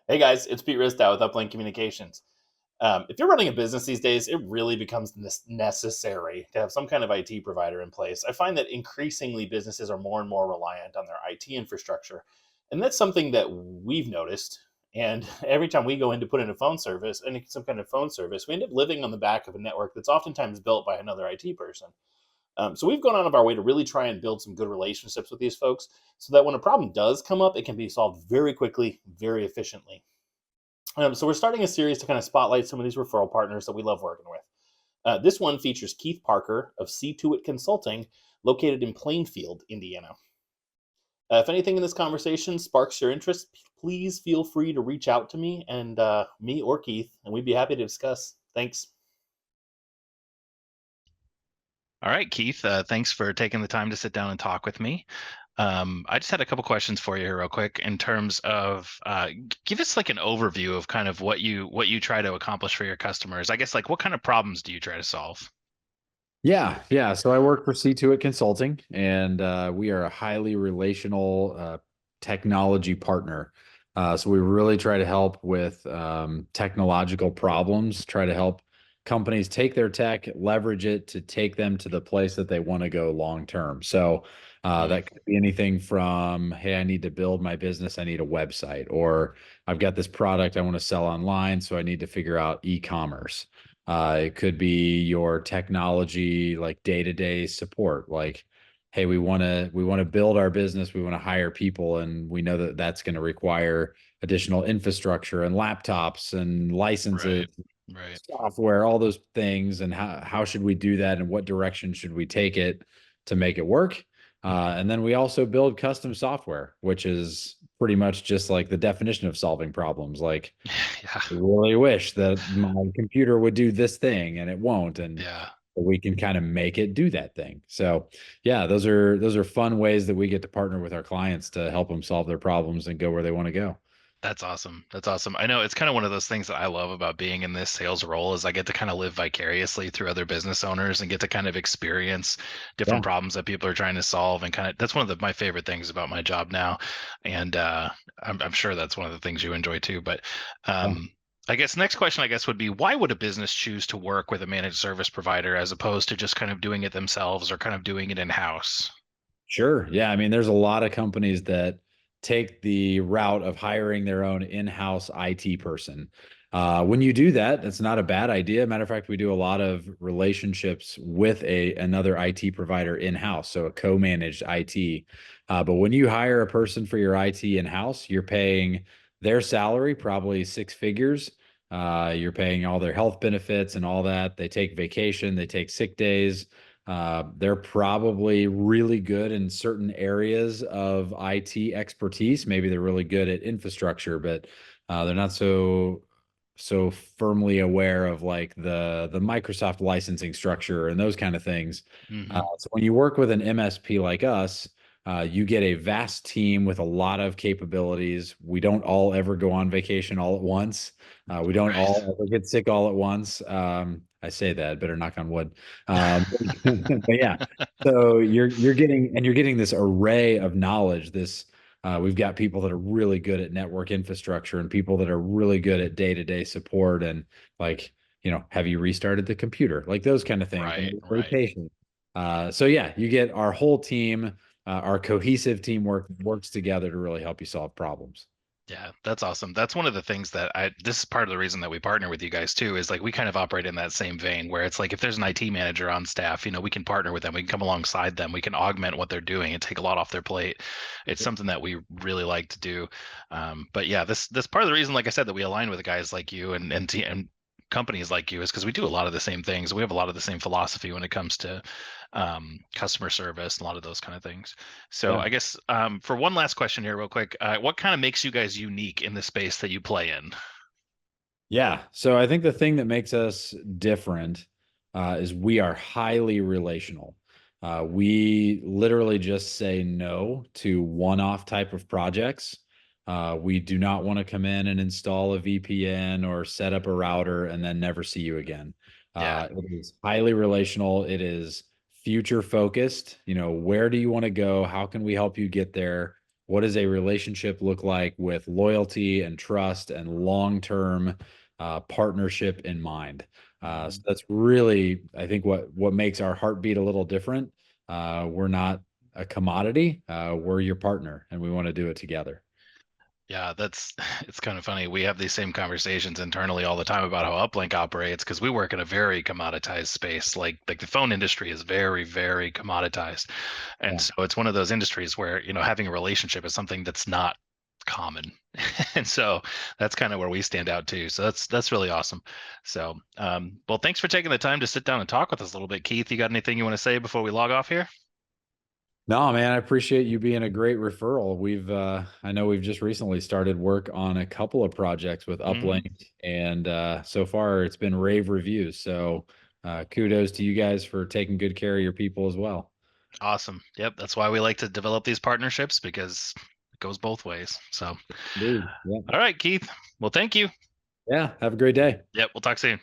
Hey guys, it's Pete Ristow with UpLync Communications. If you're running a business these days, it really becomes necessary to have some kind of IT provider in place. I find that increasingly businesses are more and more reliant on their IT infrastructure. And that's something that we've noticed. And every time we go in to put in a phone service, some kind of phone service, we end up living on the back of a network that's oftentimes built by another IT person. So we've gone out of our way to really try and build some good relationships with these folks so that when a problem does come up, it can be solved very quickly, very efficiently. So we're starting a series to kind of spotlight some of these referral partners that we love working with. This one features Keith Parker of C2IT Consulting, located in Plainfield, Indiana. If anything in this conversation sparks your interest, please feel free to reach out to me and me or Keith, and we'd be happy to discuss. Thanks. All right, Keith, thanks for taking the time to sit down and talk with me. I just had a couple questions for you here real quick in terms of give us like an overview of kind of what you try to accomplish for your customers. I guess like what kind of problems do you try to solve? Yeah. So I work for C2IT Consulting, and we are a highly relational technology partner. So we really try to help with technological problems, try to help companies take their tech, leverage it to take them to the place that they want to go long term. So Mm, that could be anything from, hey, I need to build my business, I need a website, or I've got this product I want to sell online, so I need to figure out e-commerce. It could be your technology, like day-to-day support. Like, hey, we want to build our business, we want to hire people, and we know that that's going to require additional infrastructure and laptops and licenses, right, right. software, all those things. And how should we do that, and what direction should we take it to make it work? And then we also build custom software, which is pretty much just like the definition of solving problems. Like, Yeah, I really wish that my computer would do this thing and it won't, and yeah. we can kind of make it do that thing. So, yeah, those are fun ways that we get to partner with our clients to help them solve their problems and go where they want to go. That's awesome. That's awesome. I know it's kind of one of those things that I love about being in this sales role is I get to kind of live vicariously through other business owners and get to kind of experience different Yeah. problems that people are trying to solve and kind of that's one of my favorite things about my job now. And I'm sure that's one of the things you enjoy too. But Yeah. um, I guess next question I guess would be why would a business choose to work with a managed service provider as opposed to just kind of doing it themselves or kind of doing it in-house? Sure. Yeah. I mean, there's a lot of companies that take the route of hiring their own in-house IT person. When you do that, that's not a bad idea. Matter of fact, we do a lot of relationships with another IT provider in-house, so a co-managed IT. But when you hire a person for your IT in-house, you're paying their salary, probably six figures. You're paying all their health benefits and all that. They take vacation, they take sick days. They're probably really good in certain areas of IT expertise. Maybe they're really good at infrastructure, but they're not so firmly aware of like the Microsoft licensing structure and those kind of things. Hmm. So when you work with an MSP like us, you get a vast team with a lot of capabilities. We don't all ever go on vacation all at once. We don't Right. all ever get sick all at once. I say that, better knock on wood. But yeah, so you're getting this array of knowledge. We've got people that are really good at network infrastructure and people that are really good at day-to-day support and like, have you restarted the computer? Like those kind of things. And Right. we're very Right. patient. So yeah, you get our whole team, our cohesive teamwork works together to really help you solve problems. Yeah, that's awesome. That's one of the things that this is part of the reason that we partner with you guys too, is like we kind of operate in that same vein where it's like if there's an IT manager on staff, we can partner with them, we can come alongside them, we can augment what they're doing and take a lot off their plate. It's something that we really like to do. But yeah, this part of the reason, like I said, that we align with guys like you and companies like you is because we do a lot of the same things. We have a lot of the same philosophy when it comes to customer service, and a lot of those kind of things. So Yeah. I guess for one last question here, real quick, what kind of makes you guys unique in the space that you play in? Yeah. So I think the thing that makes us different is we are highly relational. We literally just say no to one-off type of projects. We do not want to come in and install a VPN or set up a router and then never see you again. Yeah, It is highly relational. It is future focused. Where do you want to go? How can we help you get there? what does a relationship look like with loyalty and trust and long-term partnership in mind. So that's really, I think, what makes our heartbeat a little different. We're not a commodity. We're your partner, and we want to do it together. Yeah, that's it's kind of funny. We have these same conversations internally all the time about how UpLync operates because we work in a very commoditized space. Like the phone industry is very, very commoditized. And Yeah. so it's one of those industries where, having a relationship is something that's not common. And so that's kind of where we stand out too. So that's really awesome. So well, thanks for taking the time to sit down and talk with us a little bit. Keith, you got anything you want to say before we log off here? No, man, I appreciate you being a great referral. I know we've just recently started work on a couple of projects with Mhm. UpLync, and so far it's been rave reviews. So kudos to you guys for taking good care of your people as well. Awesome. Yep, that's why we like to develop these partnerships because it goes both ways. So, Indeed. Yeah. all right, Keith. Well, thank you. Yeah. Have a great day. Yep, we'll talk soon.